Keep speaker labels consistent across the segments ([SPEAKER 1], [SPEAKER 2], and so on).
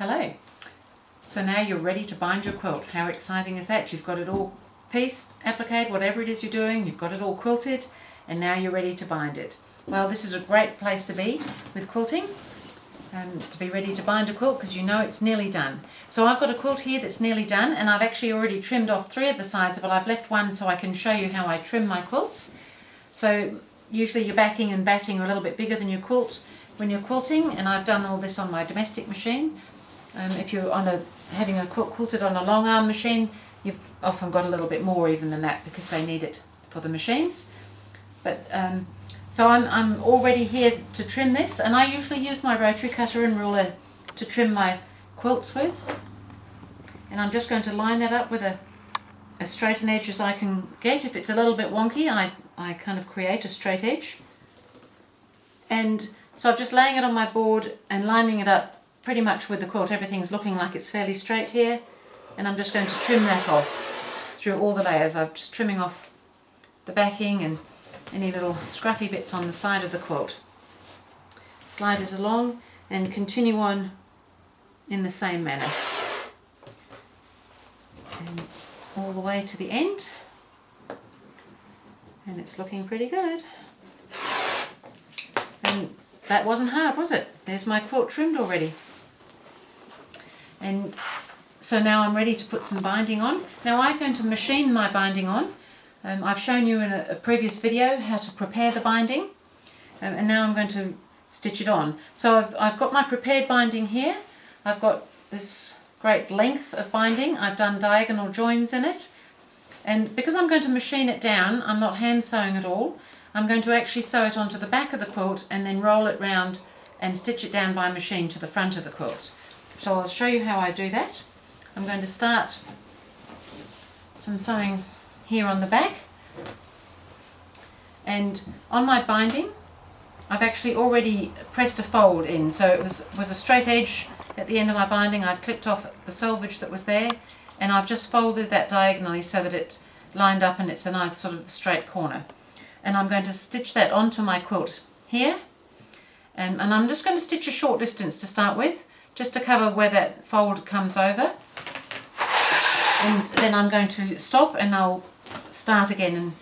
[SPEAKER 1] Hello. So now you're ready to bind your quilt. How exciting is that? You've got it all pieced, appliqued, whatever it is you're doing, you've got it all quilted, and now you're ready to bind it. Well, this is a great place to be with quilting, to be ready to bind a quilt because you know it's nearly done. So I've got a quilt here that's nearly done, and I've actually already trimmed off 3 of the sides, but I've left one so I can show you how I trim my quilts. So usually your backing and batting are a little bit bigger than your quilt when you're quilting, and I've done all this on my domestic machine. If you're having a quilt quilted on a long arm machine, you've often got a little bit more even than that because they need it for the machines. But so I'm all ready here to trim this, and I usually use my rotary cutter and ruler to trim my quilts with. And I'm just going to line that up with as straight an edge as I can get. If it's a little bit wonky, I kind of create a straight edge. And so I'm just laying it on my board and lining it up pretty much with the quilt. Everything's looking like it's fairly straight here, and I'm just going to trim that off through all the layers. I'm just trimming off the backing and any little scruffy bits on the side of the quilt. Slide it along and continue on in the same manner, and all the way to the end, and it's looking pretty good. And that wasn't hard, was it? There's my quilt trimmed already. And so now I'm ready to put some binding on. Now I'm going to machine my binding on. I've shown you in a previous video how to prepare the binding, and now I'm going to stitch it on. So I've got my prepared binding here. I've got this great length of binding. I've done diagonal joins in it, and because I'm going to machine it down, I'm not hand sewing at all. I'm going to actually sew it onto the back of the quilt and then roll it round and stitch it down by machine to the front of the quilt. So I'll show you how I do that. I'm going to start some sewing here on the back, and on my binding I've actually already pressed a fold in, so it was a straight edge at the end of my binding. I'd clipped off the selvage that was there, and I've just folded that diagonally so that it's lined up and it's a nice sort of straight corner. And I'm going to stitch that onto my quilt here, and I'm just going to stitch a short distance to start with, just to cover where that fold comes over, and then I'm going to stop and I'll start again. And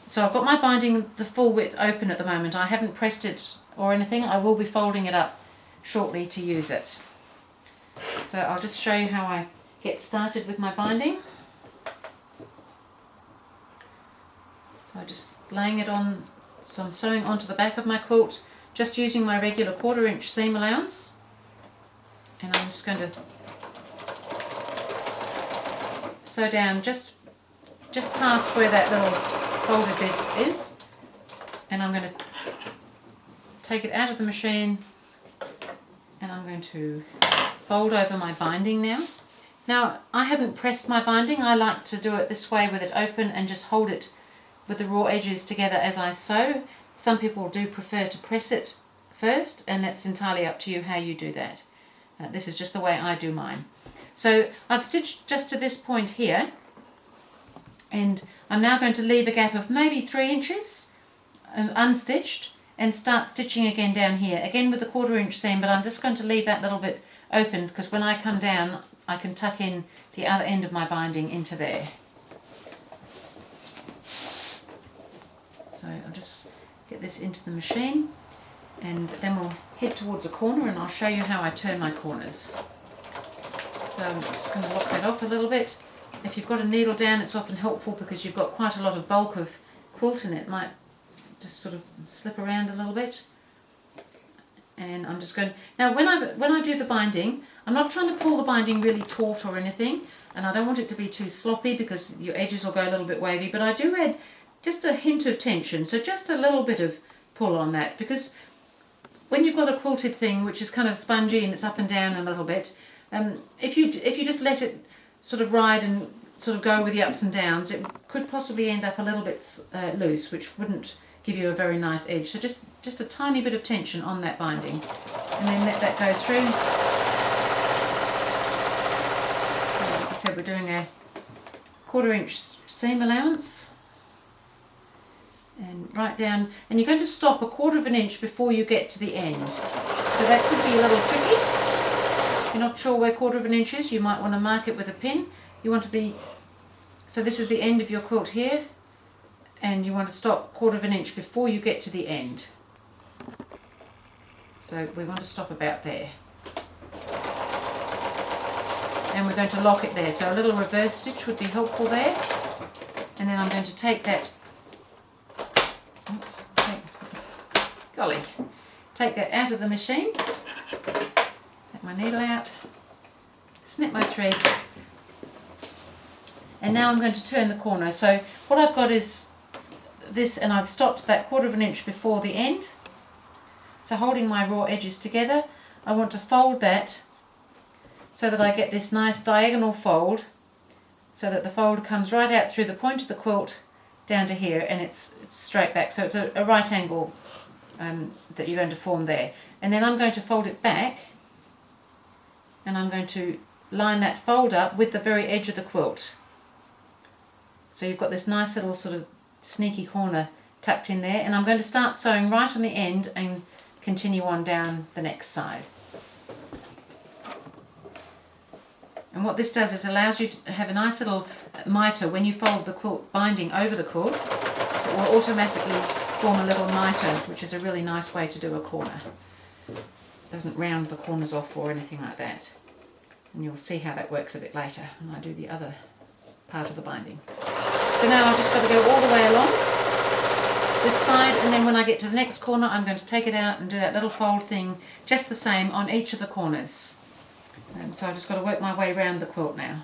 [SPEAKER 1] so I've got my binding the full width open at the moment. I haven't pressed it or anything. I will be folding it up shortly to use it. So I'll just show you how I get started with my binding. So I'm just laying it on, so I'm sewing onto the back of my quilt, just using my regular 1/4 inch seam allowance, and I'm just going to sew down just past where that little folded bit is, and I'm going to take it out of the machine, and I'm going to fold over my binding now. Now I haven't pressed my binding. I like to do it this way with it open and just hold it with the raw edges together as I sew. Some people do prefer to press it first, and that's entirely up to you how you do that. This is just the way I do mine. So I've stitched just to this point here, and I'm now going to leave a gap of maybe 3 inches unstitched and start stitching again down here, again with the 1/4 inch seam, but I'm just going to leave that little bit open because when I come down I can tuck in the other end of my binding into there. So I'll just get this into the machine, and then we'll head towards a corner and I'll show you how I turn my corners. So I'm just going to lock that off a little bit. If you've got a needle down, it's often helpful because you've got quite a lot of bulk of quilt and it might just sort of slip around a little bit. And I'm just going, now when I do the binding, I'm not trying to pull the binding really taut or anything, and I don't want it to be too sloppy because your edges will go a little bit wavy, but I do add just a hint of tension, so just a little bit of pull on that, because when you've got a quilted thing which is kind of spongy and it's up and down a little bit, if you just let it sort of ride and sort of go with the ups and downs, it could possibly end up a little bit loose, which wouldn't give you a very nice edge. So just a tiny bit of tension on that binding, and then let that go through. So as I said, we're doing a 1/4 inch seam allowance, and right down, and you're going to stop 1/4 inch before you get to the end. So that could be a little tricky, you're not sure where 1/4 inch is, you might want to mark it with a pin. You want to be, so this is the end of your quilt here, and you want to stop 1/4 inch before you get to the end. So we want to stop about there. And we're going to lock it there. So a little reverse stitch would be helpful there. And then I'm going to take that, take that out of the machine, take my needle out, snip my threads, and now I'm going to turn the corner. So what I've got is this, and I've stopped that 1/4 inch before the end. So holding my raw edges together, I want to fold that so that I get this nice diagonal fold, so that the fold comes right out through the point of the quilt down to here, and it's straight back. So it's a right angle that you're going to form there. And then I'm going to fold it back, and I'm going to line that fold up with the very edge of the quilt. So you've got this nice little sort of sneaky corner tucked in there, and I'm going to start sewing right on the end and continue on down the next side. And what this does is allows you to have a nice little mitre when you fold the quilt binding over the quilt. It will automatically form a little mitre, which is a really nice way to do a corner. It doesn't round the corners off or anything like that. And you'll see how that works a bit later when I do the other part of the binding. So now I've just got to go all the way along this side, and then when I get to the next corner I'm going to take it out and do that little fold thing just the same on each of the corners. So I've just got to work my way around the quilt now.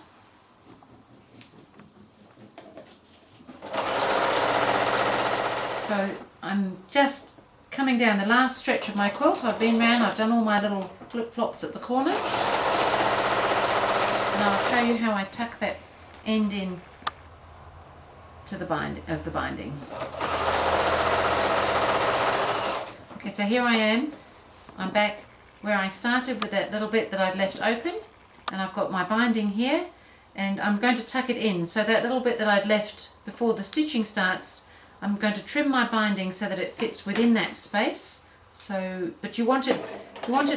[SPEAKER 1] So I'm just coming down the last stretch of my quilt. I've been round, I've done all my little flip-flops at the corners, and I'll show you how I tuck that end in to the binding. Okay, so here I am. I'm back where I started with that little bit that I'd left open, and I've got my binding here, and I'm going to tuck it in. So that little bit that I'd left before the stitching starts, I'm going to trim my binding so that it fits within that space. So, but you want it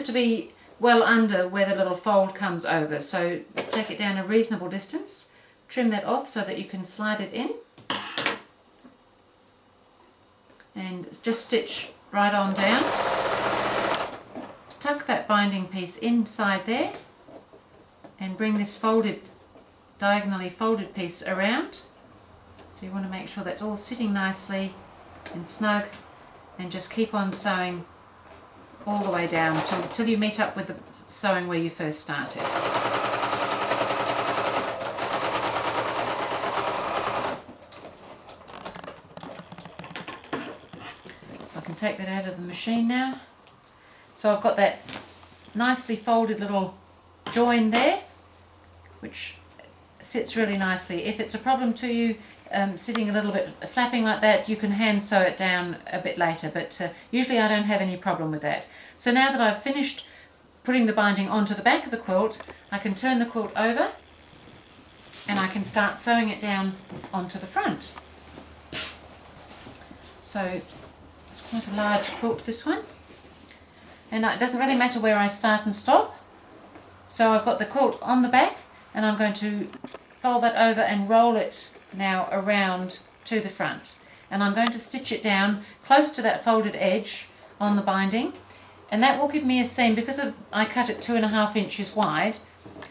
[SPEAKER 1] to be well under where the little fold comes over. So take it down a reasonable distance, trim that off so that you can slide it in, and just stitch right on down. Tuck that binding piece inside there and bring this diagonally folded piece around. So you want to make sure that's all sitting nicely and snug, and just keep on sewing all the way down till you meet up with the sewing where you first started. So I can take that out of the machine now. So I've got that nicely folded little join there, which sits really nicely. If it's a problem to you sitting a little bit flapping like that, you can hand sew it down a bit later, but usually I don't have any problem with that. So now that I've finished putting the binding onto the back of the quilt, I can turn the quilt over and I can start sewing it down onto the front. So it's quite a large quilt, this one. And it doesn't really matter where I start and stop. So I've got the quilt on the back, and I'm going to fold that over and roll it now around to the front. And I'm going to stitch it down close to that folded edge on the binding, and that will give me a seam, because I cut it 2.5 inches wide.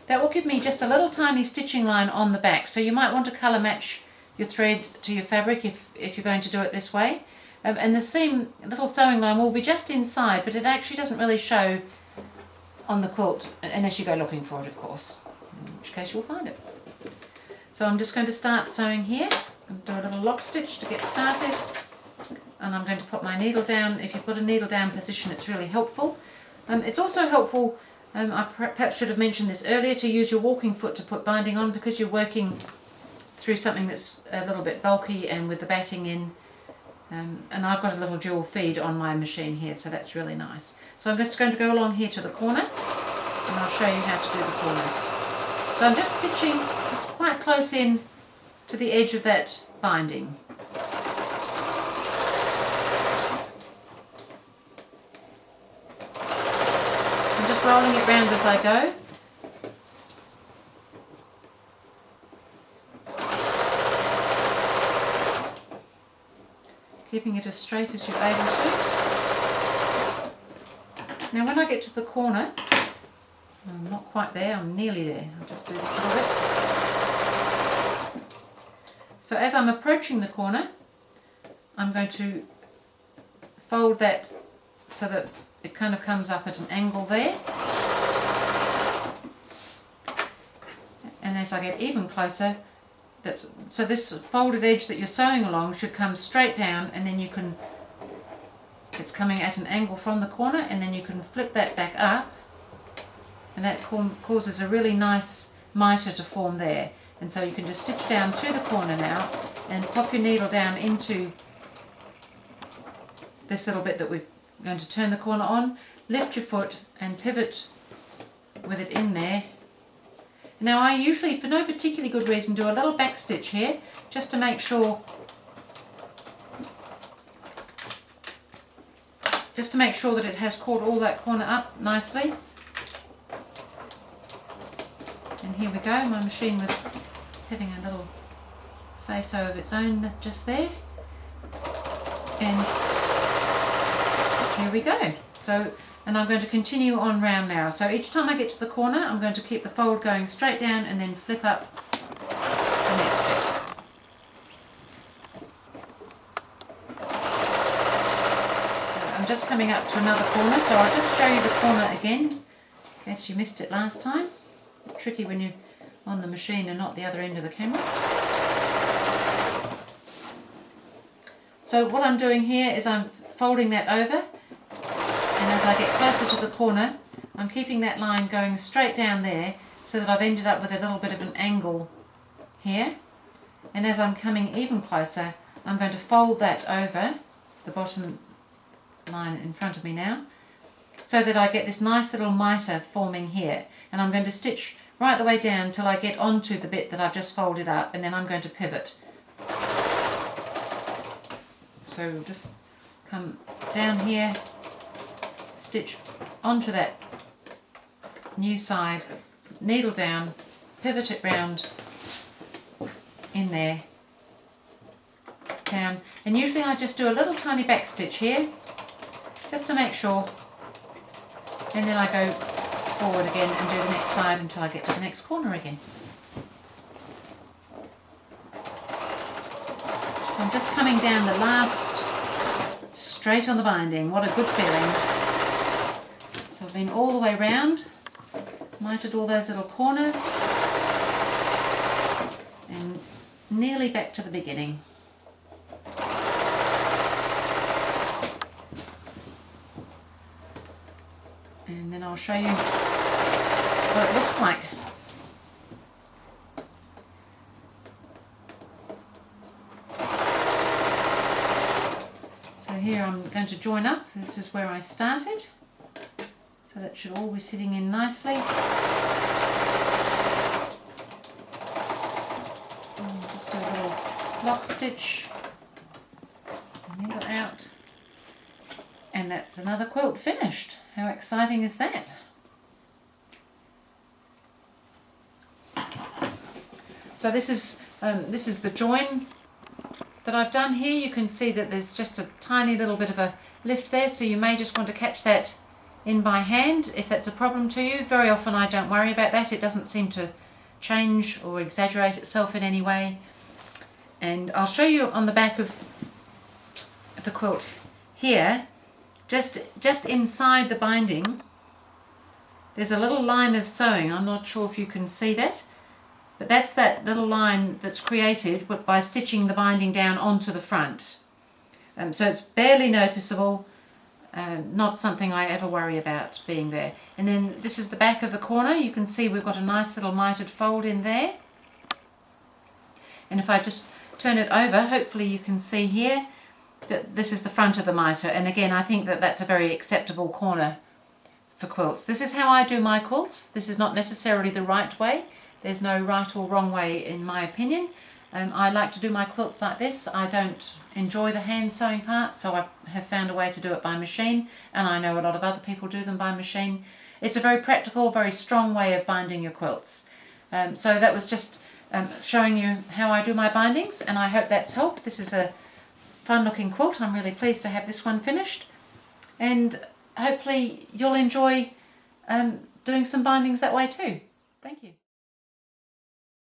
[SPEAKER 1] That will give me just a little tiny stitching line on the back. So you might want to colour match your thread to your fabric if you're going to do it this way. And the seam, little sewing line, will be just inside, but it actually doesn't really show on the quilt unless you go looking for it, of course, in which case you'll find it. So I'm just going to start sewing here. I'm going to do a little lock stitch to get started, and I'm going to put my needle down. If you've got a needle down position, it's really helpful. It's also helpful, I perhaps should have mentioned this earlier, to use your walking foot to put binding on, because you're working through something that's a little bit bulky and with the batting in. And I've got a little dual feed on my machine here, so that's really nice. So I'm just going to go along here to the corner, and I'll show you how to do the corners. So I'm just stitching quite close in to the edge of that binding. I'm just rolling it round as I go, keeping it as straight as you're able to. Now when I get to the corner, I'm not quite there, I'm nearly there. I'll just do this a little bit. So as I'm approaching the corner, I'm going to fold that so that it kind of comes up at an angle there. And as I get even closer, so this folded edge that you're sewing along should come straight down, and then you can, it's coming at an angle from the corner, and then you can flip that back up, and that causes a really nice mitre to form there. And so you can just stitch down to the corner now and pop your needle down into this little bit that we're going to turn the corner on, lift your foot and pivot with it in there. Now I usually, for no particularly good reason, do a little back stitch here just to make sure that it has caught all that corner up nicely. And here we go, my machine was having a little say-so of its own just there. And here we go. So, and I'm going to continue on round now. So each time I get to the corner, I'm going to keep the fold going straight down and then flip up the next bit. I'm just coming up to another corner, so I'll just show you the corner again, in case you missed it last time. Tricky when you're on the machine and not the other end of the camera. So what I'm doing here is I'm folding that over, and as I get closer to the corner, I'm keeping that line going straight down there so that I've ended up with a little bit of an angle here. And as I'm coming even closer, I'm going to fold that over the bottom line in front of me now, so that I get this nice little mitre forming here. And I'm going to stitch right the way down till I get onto the bit that I've just folded up, and then I'm going to pivot. So we'll just come down here, stitch onto that new side, needle down, pivot it round in there, down, and usually I just do a little tiny back stitch here just to make sure, and then I go forward again and do the next side until I get to the next corner again. So I'm just coming down the last straight on the binding. What a good feeling. So I've been all the way round, mitered all those little corners, and nearly back to the beginning. And then I'll show you what it looks like. So here I'm going to join up. This is where I started. So that should all be sitting in nicely. And just do a little lock stitch, needle out, and that's another quilt finished. How exciting is that? So this is the join that I've done here. You can see that there's just a tiny little bit of a lift there, so you may just want to catch that in by hand if that's a problem to you. Very often I don't worry about that. It doesn't seem to change or exaggerate itself in any way. And I'll show you on the back of the quilt here, just inside the binding, there's a little line of sewing. I'm not sure if you can see that, but that's that little line that's created by stitching the binding down onto the front. So it's barely noticeable, not something I ever worry about being there. And then this is the back of the corner. You can see we've got a nice little mitered fold in there. And if I just turn it over, hopefully you can see here that this is the front of the mitre. And again, I think that that's a very acceptable corner for quilts. This is how I do my quilts. This is not necessarily the right way. There's no right or wrong way in my opinion. I like to do my quilts like this. I don't enjoy the hand sewing part, so I have found a way to do it by machine, and I know a lot of other people do them by machine. It's a very practical, very strong way of binding your quilts. So that was just showing you how I do my bindings, and I hope that's helped. This is a fun looking quilt. I'm really pleased to have this one finished, and hopefully you'll enjoy doing some bindings that way too. Thank you.